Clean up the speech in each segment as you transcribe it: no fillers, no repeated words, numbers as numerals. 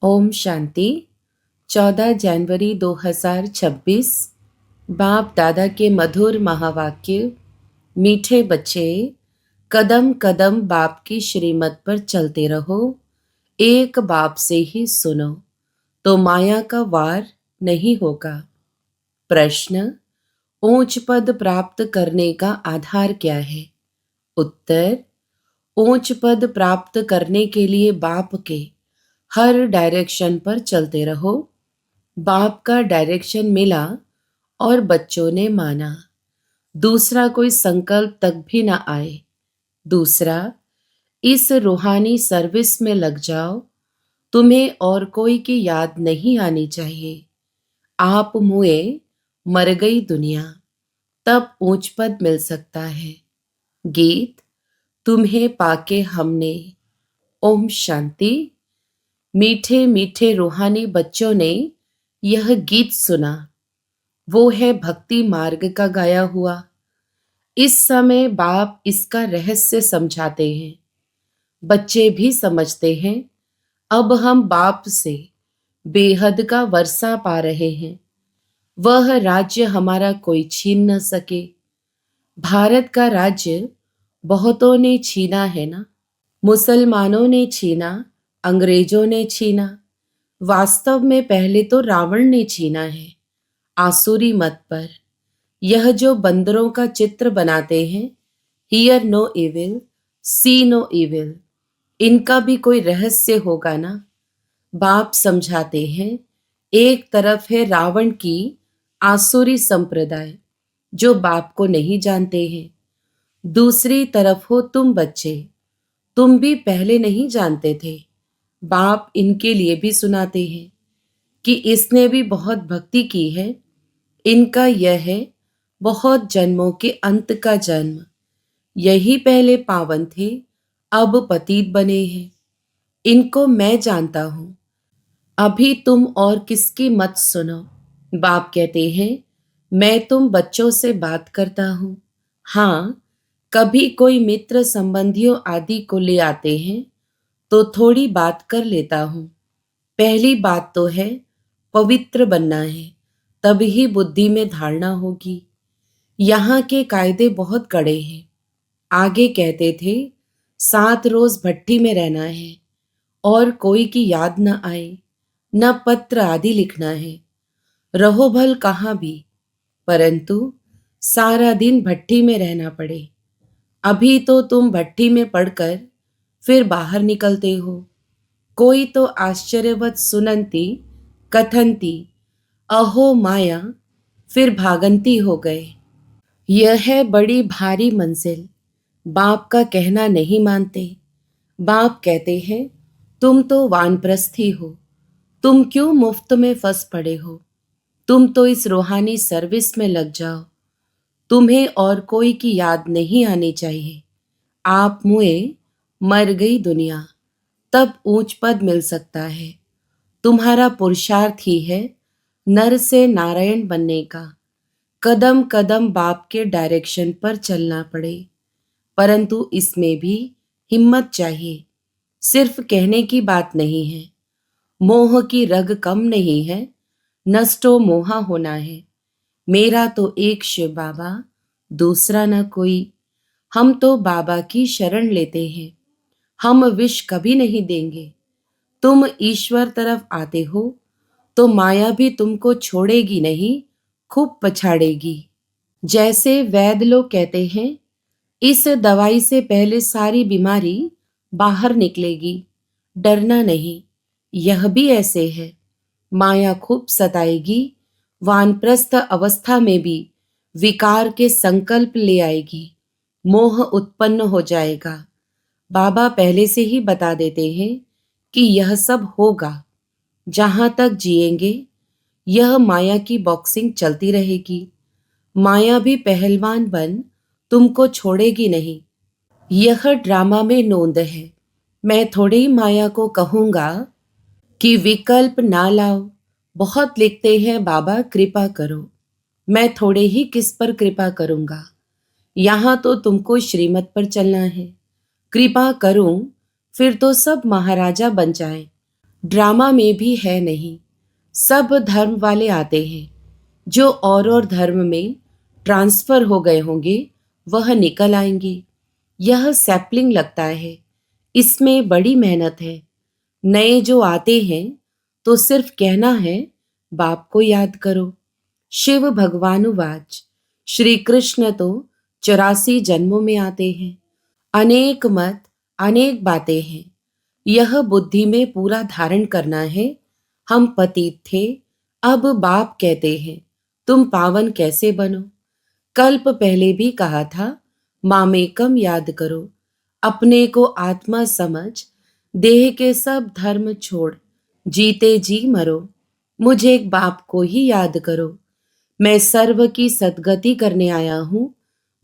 ओम शांति। 14 जनवरी 2026। बाप दादा के मधुर महावाक्य। मीठे बच्चे, कदम कदम बाप की श्रीमत पर चलते रहो। एक बाप से ही सुनो तो माया का वार नहीं होगा। प्रश्न: ऊंच पद प्राप्त करने का आधार क्या है? उत्तर: ऊंच पद प्राप्त करने के लिए बाप के हर डायरेक्शन पर चलते रहो। बाप का डायरेक्शन मिला और बच्चों ने माना। दूसरा कोई संकल्प तक भी ना आए। दूसरा, इस रूहानी सर्विस में लग जाओ। तुम्हें और कोई की याद नहीं आनी चाहिए। आप मुए, मर गई दुनिया, तब ऊंच पद मिल सकता है। गीत: तुम्हें पाके हमने। ओम शांति। मीठे मीठे रूहानी बच्चों ने यह गीत सुना। वो है भक्ति मार्ग का गाया हुआ। इस समय बाप इसका रहस्य समझाते हैं। बच्चे भी समझते हैं। अब हम बाप से बेहद का वर्षा पा रहे हैं। वह राज्य हमारा कोई छीन न सके। भारत का राज्य बहुतों ने छीना है ना। मुसलमानों ने छीना, अंग्रेजों ने छीना। वास्तव में पहले तो रावण ने छीना है, आसुरी मत पर। यह जो बंदरों का चित्र बनाते हैं, hear no evil, see no evil, इनका भी कोई रहस्य होगा ना। बाप समझाते हैं, एक तरफ है रावण की आसुरी संप्रदाय जो बाप को नहीं जानते हैं। दूसरी तरफ हो तुम बच्चे, तुम भी पहले नहीं जानते थे। बाप इनके लिए भी सुनाते हैं कि इसने भी बहुत भक्ति की है। इनका यह है बहुत जन्मों के अंत का जन्म। यही पहले पावन थे, अब पतित बने हैं। इनको मैं जानता हूं। अभी तुम और किसकी मत सुनो। बाप कहते हैं, मैं तुम बच्चों से बात करता हूं। हाँ, कभी कोई मित्र संबंधियों आदि को ले आते हैं तो थोड़ी बात कर लेता हूं। पहली बात तो है पवित्र बनना है, तभी बुद्धि में धारणा होगी। यहाँ के कायदे बहुत कड़े हैं। आगे कहते थे 7 रोज भट्टी में रहना है और कोई की याद न आए, न पत्र आदि लिखना है। रहो भल कहाँ भी, परंतु सारा दिन भट्टी में रहना पड़े। अभी तो तुम भट्टी में पड़कर फिर बाहर निकलते हो। कोई तो आश्चर्यवत सुनंती कथनती अहो माया, फिर भागंती हो गए। यह है बड़ी भारी मंजिल। बाप का कहना नहीं मानते। बाप कहते हैं, तुम तो वानप्रस्थी हो, तुम क्यों मुफ्त में फंस पड़े हो। तुम तो इस रूहानी सर्विस में लग जाओ। तुम्हें और कोई की याद नहीं आनी चाहिए। आप मुए, मर गई दुनिया, तब ऊंच पद मिल सकता है। तुम्हारा पुरुषार्थ ही है नर से नारायण बनने का। कदम कदम बाप के डायरेक्शन पर चलना पड़े, परंतु इसमें भी हिम्मत चाहिए। सिर्फ कहने की बात नहीं है। मोह की रग कम नहीं है, नष्टो मोहा होना है। मेरा तो एक शिव बाबा, दूसरा न कोई। हम तो बाबा की शरण लेते हैं। हम विष कभी नहीं देंगे। तुम ईश्वर तरफ आते हो तो माया भी तुमको छोड़ेगी नहीं, खूब पछाड़ेगी। जैसे वैद्य लोग कहते हैं, इस दवाई से पहले सारी बीमारी बाहर निकलेगी, डरना नहीं। यह भी ऐसे है। माया खूब सताएगी। वानप्रस्थ अवस्था में भी विकार के संकल्प ले आएगी। मोह उत्पन्न हो जाएगा। बाबा पहले से ही बता देते हैं कि यह सब होगा। जहां तक जिएंगे यह माया की बॉक्सिंग चलती रहेगी। माया भी पहलवान बन तुमको छोड़ेगी नहीं। यह ड्रामा में नोंद है। मैं थोड़े ही माया को कहूंगा कि विकल्प ना लाओ। बहुत लिखते हैं बाबा कृपा करो। मैं थोड़े ही किस पर कृपा करूंगा। यहां तो तुमको श्रीमत पर चलना है। कृपा करूं फिर तो सब महाराजा बन जाएं। ड्रामा में भी है नहीं। सब धर्म वाले आते हैं। जो और धर्म में ट्रांसफर हो गए होंगे वह निकल आएंगे। यह सैपलिंग लगता है। इसमें बड़ी मेहनत है। नए जो आते हैं तो सिर्फ कहना है बाप को याद करो। शिव भगवानुवाच। श्री कृष्ण तो 84 जन्मों में आते हैं। अनेक मत, अनेक बातें हैं। यह बुद्धि में पूरा धारण करना है। हम पतित थे, अब बाप कहते हैं तुम पावन कैसे बनो। कल्प पहले भी कहा था मामेकम याद करो। अपने को आत्मा समझ, देह के सब धर्म छोड़, जीते जी मरो। मुझे एक बाप को ही याद करो। मैं सर्व की सद्गति करने आया हूँ।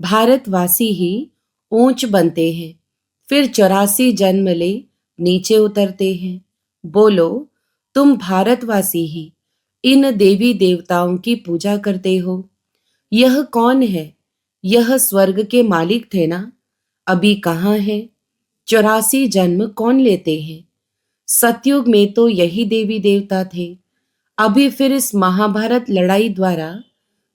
भारतवासी ही ऊंच बनते हैं, फिर 84 जन्म ले नीचे उतरते हैं। बोलो, तुम भारतवासी ही इन देवी देवताओं की पूजा करते हो। यह कौन है? यह स्वर्ग के मालिक थे ना? अभी कहाँ है? 84 जन्म कौन लेते हैं? सतयुग में तो यही देवी देवता थे। अभी फिर इस महाभारत लड़ाई द्वारा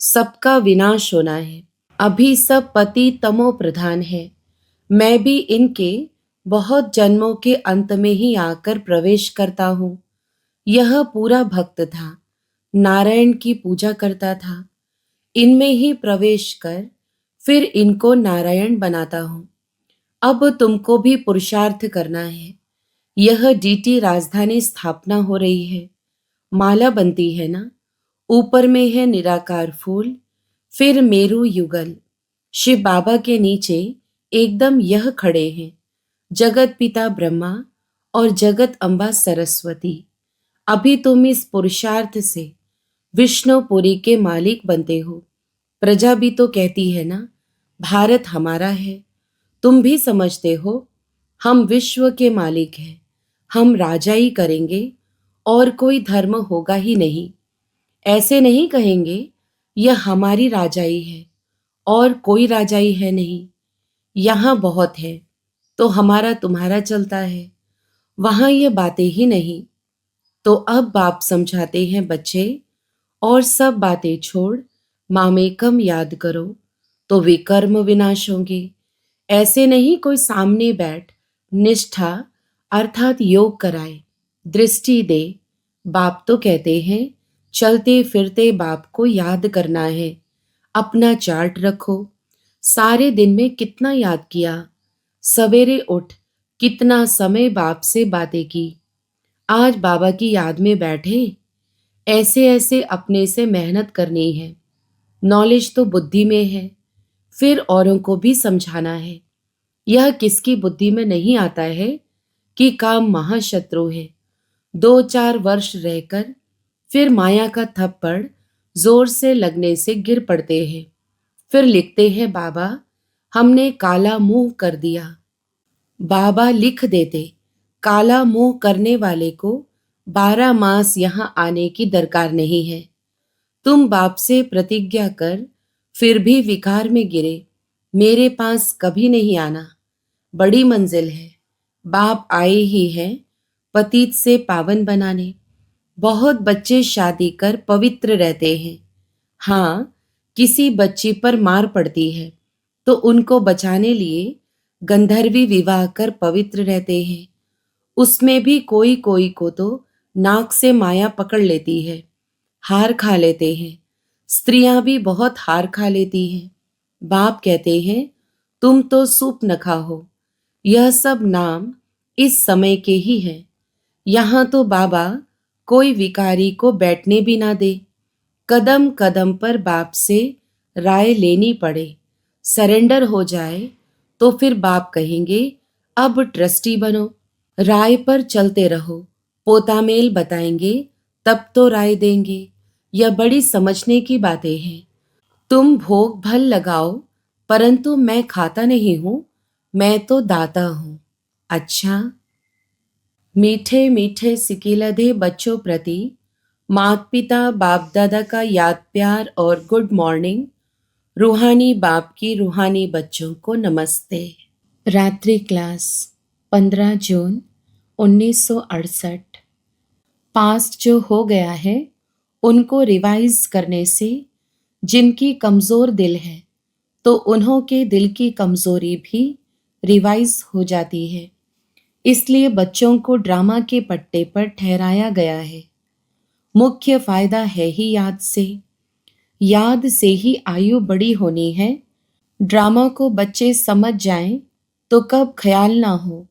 सबका विनाश होना है। अभी सब पति तमो प्रधान है। मैं भी इनके बहुत जन्मों के अंत में ही आकर प्रवेश करता हूँ। यह पूरा भक्त था, नारायण की पूजा करता था। इनमें ही प्रवेश कर फिर इनको नारायण बनाता हूँ। अब तुमको भी पुरुषार्थ करना है। यह डीटी राजधानी स्थापना हो रही है। माला बनती है ना? ऊपर में है निराकार फूल, फिर मेरू युगल। शिव बाबा के नीचे एकदम यह खड़े हैं जगत पिता ब्रह्मा और जगत अम्बा सरस्वती। अभी तुम इस पुरुषार्थ से विष्णुपुरी के मालिक बनते हो। प्रजा भी तो कहती है ना भारत हमारा है। तुम भी समझते हो हम विश्व के मालिक हैं। हम राजा ही करेंगे और कोई धर्म होगा ही नहीं। ऐसे नहीं कहेंगे यह हमारी राजाई है और कोई राजाई है नहीं। यहाँ बहुत है तो हमारा तुम्हारा चलता है, वहां ये बातें ही नहीं। तो अब बाप समझाते हैं बच्चे, और सब बातें छोड़ मामेकम याद करो तो विकर्म विनाश होंगे। ऐसे नहीं कोई सामने बैठ निष्ठा अर्थात योग कराए, दृष्टि दे। बाप तो कहते हैं चलते फिरते बाप को याद करना है। अपना चार्ट रखो, सारे दिन में कितना याद किया। सवेरे उठ कितना समय बाप से बातें की। आज बाबा की याद में बैठे। ऐसे ऐसे अपने से मेहनत करनी है। नॉलेज तो बुद्धि में है, फिर औरों को भी समझाना है। यह किसकी बुद्धि में नहीं आता है कि काम महाशत्रु है। 2-4 वर्ष रहकर फिर माया का थप्पड़ जोर से लगने से गिर पड़ते हैं। फिर लिखते हैं बाबा हमने काला मुंह कर दिया। बाबा लिख देते काला मुंह करने वाले को 12 मास यहाँ आने की दरकार नहीं है। तुम बाप से प्रतिज्ञा कर फिर भी विकार में गिरे, मेरे पास कभी नहीं आना। बड़ी मंजिल है। बाप आए ही हैं पतित से पावन बनाने। बहुत बच्चे शादी कर पवित्र रहते हैं। हाँ, किसी बच्ची पर मार पड़ती है तो उनको बचाने लिए गंधर्वी विवाह कर पवित्र रहते हैं। उसमें भी कोई कोई को तो नाक से माया पकड़ लेती है, हार खा लेते हैं। स्त्रियां भी बहुत हार खा लेती हैं। बाप कहते हैं तुम तो सूप न खाओ। यह सब नाम इस समय के ही हैं। यहाँ तो बाबा कोई विकारी को बैठने भी ना दे। कदम कदम पर बाप से राय लेनी पड़े। सरेंडर हो जाए तो फिर बाप कहेंगे अब ट्रस्टी बनो। राय पर चलते रहो, पोतामेल बताएंगे तब तो राय देंगे। यह बड़ी समझने की बातें हैं। तुम भोग भल लगाओ, परंतु मैं खाता नहीं हूं, मैं तो दाता हूं। अच्छा। मीठे मीठे सिकिलधे बच्चों प्रति माता पिता बाप दादा का याद प्यार और गुड मॉर्निंग। रूहानी बाप की रूहानी बच्चों को नमस्ते। रात्रि क्लास 15 जून 1968। पास्ट जो हो गया है उनको रिवाइज करने से जिनकी कमज़ोर दिल है तो उन्हों के दिल की कमज़ोरी भी रिवाइज हो जाती है। इसलिए बच्चों को ड्रामा के पट्टे पर ठहराया गया है। मुख्य फायदा है ही याद से। याद से ही आयु बड़ी होनी है। ड्रामा को बच्चे समझ जाएं तो कब ख्याल ना हो।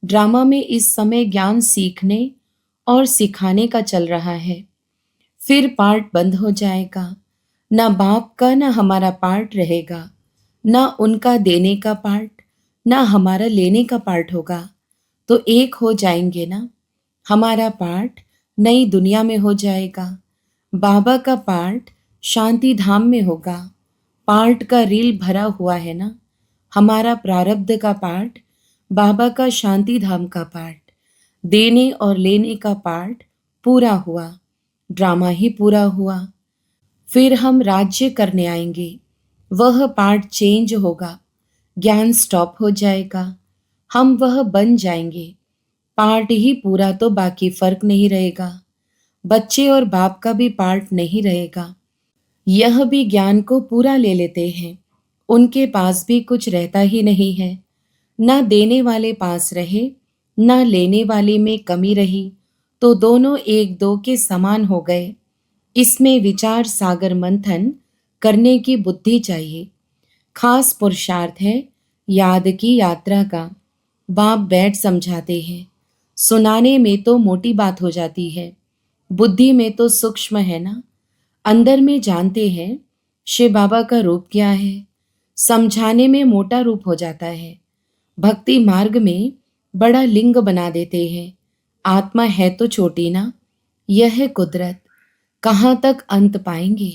ड्रामा में इस समय ज्ञान सीखने और सिखाने का चल रहा है। फिर पार्ट बंद हो जाएगा। ना बाप का ना हमारा पार्ट रहेगा। ना उनका देने का पार्ट ना हमारा लेने का पार्ट होगा। तो एक हो जाएंगे ना। हमारा पार्ट नई दुनिया में हो जाएगा। बाबा का पार्ट शांति धाम में होगा। पार्ट का रील भरा हुआ है ना। हमारा प्रारब्ध का पार्ट बाबा का शांति धाम का पार्ट। देने और लेने का पार्ट पूरा हुआ। ड्रामा ही पूरा हुआ। फिर हम राज्य करने आएंगे। वह पार्ट चेंज होगा। ज्ञान स्टॉप हो जाएगा। हम वह बन जाएंगे। पार्ट ही पूरा तो बाकी फर्क नहीं रहेगा। बच्चे और बाप का भी पार्ट नहीं रहेगा। यह भी ज्ञान को पूरा ले लेते हैं। उनके पास भी कुछ रहता ही नहीं है। ना देने वाले पास रहे ना लेने वाले में कमी रही तो दोनों एक दो के समान हो गए। इसमें विचार सागर मंथन करने की बुद्धि चाहिए। खास पुरुषार्थ है याद की यात्रा का। बाप बैठ समझाते हैं। सुनाने में तो मोटी बात हो जाती है। बुद्धि में तो सूक्ष्म है ना। अंदर में जानते हैं शिव बाबा का रूप क्या है। समझाने में मोटा रूप हो जाता है। भक्ति मार्ग में बड़ा लिंग बना देते हैं। आत्मा है तो छोटी ना। यह है कुदरत। कहाँ तक अंत पाएंगे।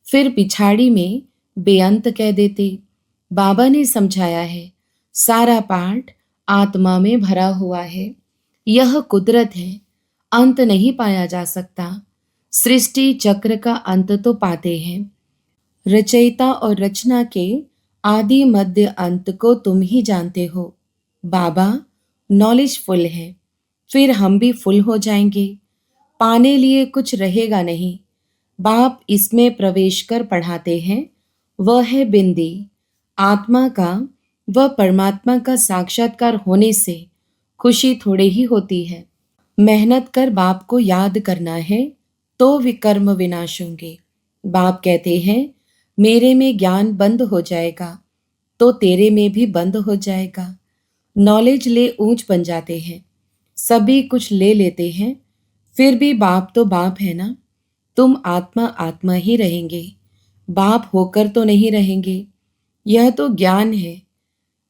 फिर पिछाड़ी में बेअंत कह देते। बाबा ने समझाया है सारा पाठ आत्मा में भरा हुआ है। यह कुदरत है। अंत नहीं पाया जा सकता। सृष्टि चक्र का अंत तो पाते हैं। रचयिता और रचना के आदि मध्य अंत को तुम ही जानते हो। बाबा नॉलेज फुल है। फिर हम भी फुल हो जाएंगे। पाने लिए कुछ रहेगा नहीं। बाप इसमें प्रवेश कर पढ़ाते हैं। वह है बिंदी। आत्मा का वह परमात्मा का साक्षात्कार होने से खुशी थोड़ी ही होती है। मेहनत कर बाप को याद करना है तो विकर्म विनाश होंगे। बाप कहते हैं मेरे में ज्ञान बंद हो जाएगा तो तेरे में भी बंद हो जाएगा। नॉलेज ले ऊंच बन जाते हैं। सभी कुछ ले लेते हैं। फिर भी बाप तो बाप है ना। तुम आत्मा आत्मा ही रहेंगे। बाप होकर तो नहीं रहेंगे। यह तो ज्ञान है।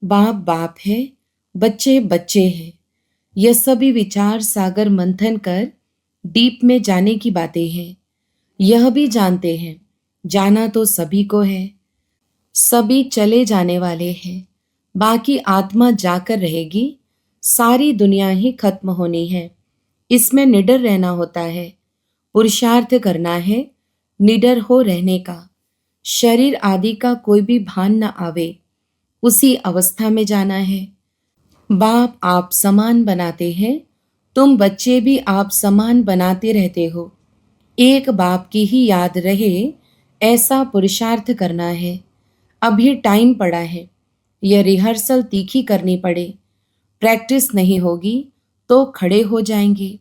बाप बाप है। बच्चे बच्चे हैं। यह सभी विचार सागर मंथन कर डीप में जाने की बातें हैं। यह भी जानते हैं जाना तो सभी को है। सभी चले जाने वाले हैं। बाकी आत्मा जाकर रहेगी। सारी दुनिया ही खत्म होनी है। इसमें निडर रहना होता है। पुरुषार्थ करना है निडर हो रहने का। शरीर आदि का कोई भी भान न आवे। उसी अवस्था में जाना है। बाप आप समान बनाते हैं। तुम बच्चे भी आप समान बनाते रहते हो। एक बाप की ही याद रहे ऐसा पुरुषार्थ करना है। अभी टाइम पड़ा है। यह रिहर्सल तीखी करनी पड़े। प्रैक्टिस नहीं होगी तो खड़े हो जाएंगे।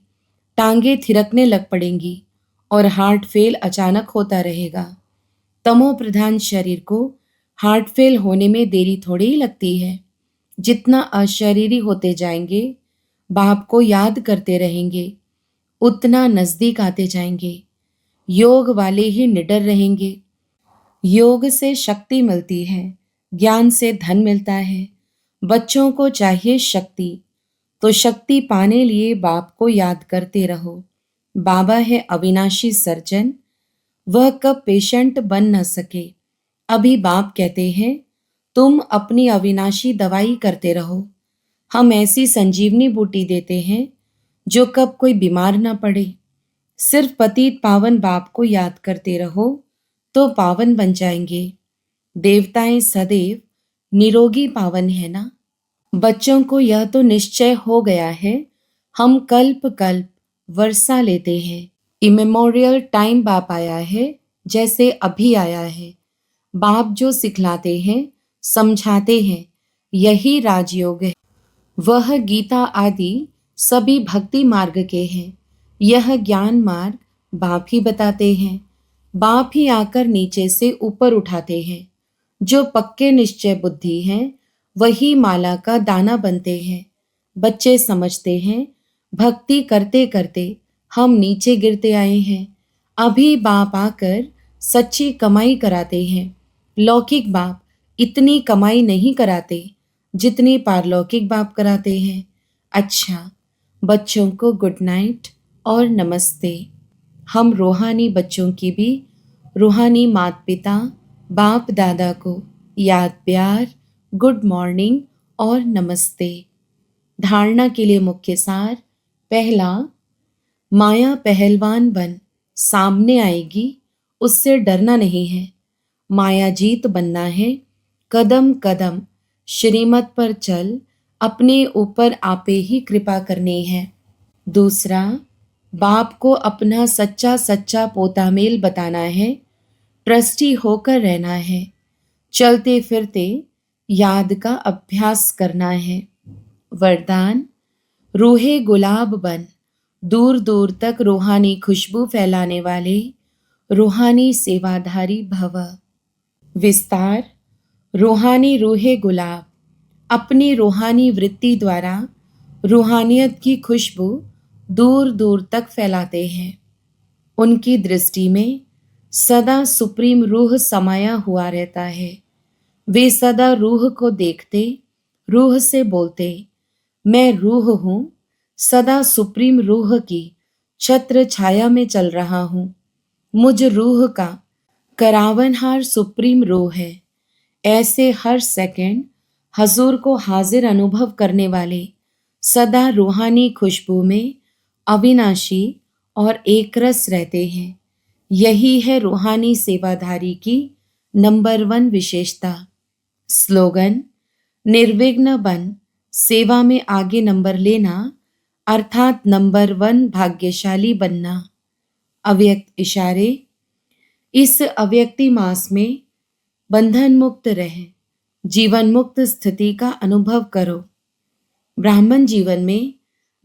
टांगे थिरकने लग पड़ेंगी और हार्ट फेल अचानक होता रहेगा। तमो प्रधान शरीर को हार्ट फेल होने में देरी थोड़ी ही लगती है। जितना अशरीरी होते जाएंगे बाप को याद करते रहेंगे उतना नजदीक आते जाएंगे। योग वाले ही निडर रहेंगे। योग से शक्ति मिलती है। ज्ञान से धन मिलता है। बच्चों को चाहिए शक्ति तो शक्ति पाने लिए बाप को याद करते रहो। बाबा है अविनाशी सर्जन। वह कब पेशेंट बन न सके। अभी बाप कहते हैं तुम अपनी अविनाशी दवाई करते रहो। हम ऐसी संजीवनी बूटी देते हैं जो कब कोई बीमार ना पड़े। सिर्फ पतित पावन बाप को याद करते रहो तो पावन बन जाएंगे। देवताएं सदैव निरोगी पावन है ना। बच्चों को यह तो निश्चय हो गया है हम कल्प कल्प वर्षा लेते हैं। इमेमोरियल टाइम बाप आया है, जैसे अभी आया है। बाप जो सिखलाते हैं, समझाते हैं, यही राजयोग है। वह गीता आदि सभी भक्ति मार्ग के हैं। यह ज्ञान मार्ग बाप ही बताते हैं। बाप ही आकर नीचे से ऊपर उठाते हैं। जो पक्के निश्चय बुद्धि हैं, वही माला का दाना बनते हैं। बच्चे समझते हैं, भक्ति करते करते हम नीचे गिरते आए हैं। अभी बाप आकर सच्ची कमाई कराते हैं। लौकिक बाप इतनी कमाई नहीं कराते जितनी पारलौकिक बाप कराते हैं। अच्छा, बच्चों को गुड नाइट और नमस्ते। हम रूहानी बच्चों की भी रूहानी माता पिता बाप दादा को याद प्यार, गुड मॉर्निंग और नमस्ते। धारणा के लिए मुख्य सार। पहला, माया पहलवान बन सामने आएगी, उससे डरना नहीं है। माया जीत बनना है। कदम कदम श्रीमत पर चल, अपने ऊपर आपे ही कृपा करनी है। दूसरा, बाप को अपना सच्चा सच्चा पोता मेल बताना है। ट्रस्टी होकर रहना है। चलते फिरते याद का अभ्यास करना है। वरदान, रूहे गुलाब बन दूर दूर तक रूहानी खुशबू फैलाने वाले रूहानी सेवाधारी भव। विस्तार, रूहानी रूहे गुलाब अपनी रूहानी वृत्ति द्वारा रूहानियत की खुशबू दूर दूर तक फैलाते हैं। उनकी दृष्टि में सदा सुप्रीम रूह समाया हुआ रहता है। वे सदा रूह को देखते, रूह से बोलते, मैं रूह हूँ, सदा सुप्रीम रूह की छत्र छाया में चल रहा हूँ। मुझ रूह का करावनहार सुप्रीम रूह है। ऐसे हर सेकंड हजूर को हाजिर अनुभव करने वाले सदा रूहानी खुशबू में अविनाशी और एकरस रहते हैं। यही है रूहानी सेवाधारी की नंबर 1 विशेषता। स्लोगन, निर्विघ्न बन सेवा में आगे नंबर लेना, अर्थात नंबर 1 भाग्यशाली बनना। अव्यक्त इशारे, इस अव्यक्ति मास में बंधन मुक्त रहे, जीवन मुक्त स्थिति का अनुभव करो। ब्राह्मण जीवन में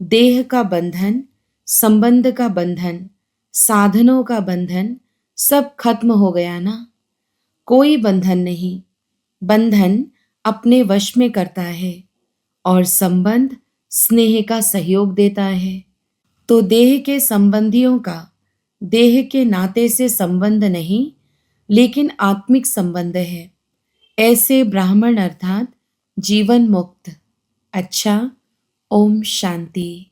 देह का बंधन, संबंध का बंधन, साधनों का बंधन सब खत्म हो गया ना। कोई बंधन नहीं। बंधन अपने वश में करता है और संबंध स्नेह का सहयोग देता है। तो देह के संबंधियों का देह के नाते से संबंध नहीं, लेकिन आत्मिक संबंध है। ऐसे ब्राह्मण अर्थात जीवन मुक्त। अच्छा, ओम शांति।